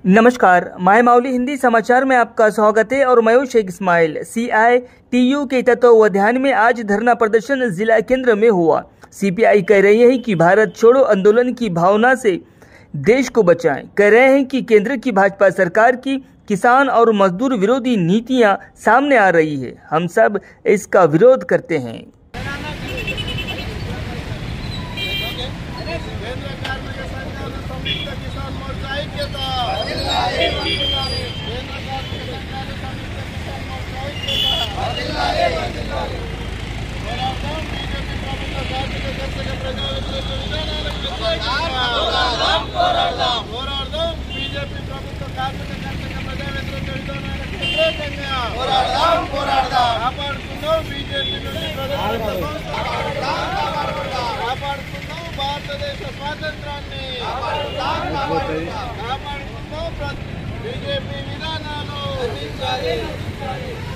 नमस्कार, माय माउली हिंदी समाचार में आपका स्वागत है और मैं हूं शेख इस्माइल। CITU के तत्वावधान में आज धरना प्रदर्शन जिला केंद्र में हुआ। CPI कह रही है कि भारत छोड़ो आंदोलन की भावना से देश को बचाएं। कह रहे हैं कि केंद्र की भाजपा सरकार की किसान और मजदूर विरोधी नीतियां सामने आ रही है। हम सब इसका विरोध करते हैं। భారతదేశ స్వాతంత్రాన్ని బీజేపీ విధానాలు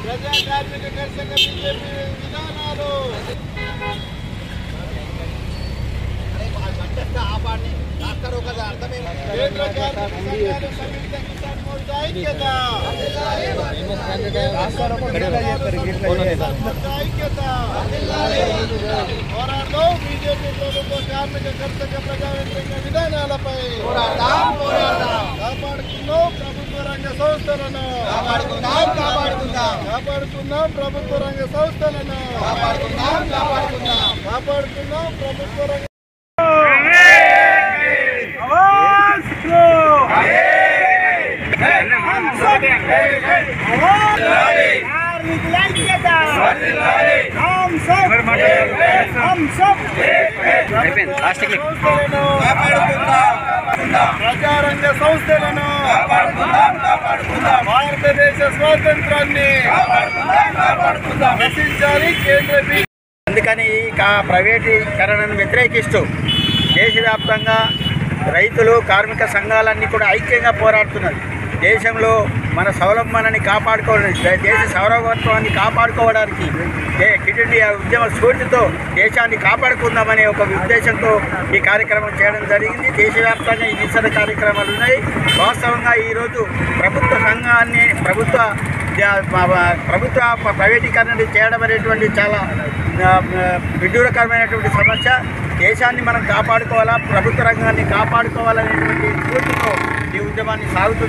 ప్రజా కార్మిక కర్షక బీజేపీ విధానాలు కేంద్ర కార్మిక సంఘాలు సంయుక్త కిసాన్ మోర్చా ఐక్యత పోరాడదాం బీజేపీ ప్రభుత్వ కార్మిక కర్షక ప్రజా వ్యతిరేక విధానాలపై కాపాడుకుందాం ప్రభుత్వ రంగ సంస్థలను కాపాడుకుందాం ప్రభుత్వ రంగ సంస్థలను కాపాడుకుందాం ప్రభుత్వ రంగ ప్రజారంగ సంస్థలను భారతదేశ స్వాతంత్రాన్ని రక్షించాలి కేంద్ర. అందుకని ప్రైవేటీకరణను వ్యతిరేకిస్తూ దేశవ్యాప్తంగా రైతులు కార్మిక సంఘాలన్నీ కూడా ఐక్యంగా పోరాడుతున్నారు. దేశంలో మన స్వావలంబనాన్ని కాపాడుకోవడానికి, దేశ సార్వభౌమత్వాన్ని కాపాడుకోవడానికి క్విట్ ఇండియా ఉద్యమ స్ఫూర్తితో దేశాన్ని కాపాడుకుందామనే ఒక ఉద్దేశంతో ఈ కార్యక్రమం చేయడం జరిగింది. దేశవ్యాప్తంగా ఈ నిరసన కార్యక్రమాలు ఉన్నాయి. వాస్తవంగా ఈరోజు ప్రభుత్వ సంఘాన్ని ప్రభుత్వ ప్రైవేటీకరణ చేయడం అనేటువంటి చాలా విడ్డూరకరమైనటువంటి సమస్య. దేశాన్ని మనం కాపాడుకోవాలా, ప్రభుత్వ రంగాన్ని కాపాడుకోవాలనేటువంటి స్ఫూర్తితో ఈ ఉద్యమాన్ని సాగుతుంది.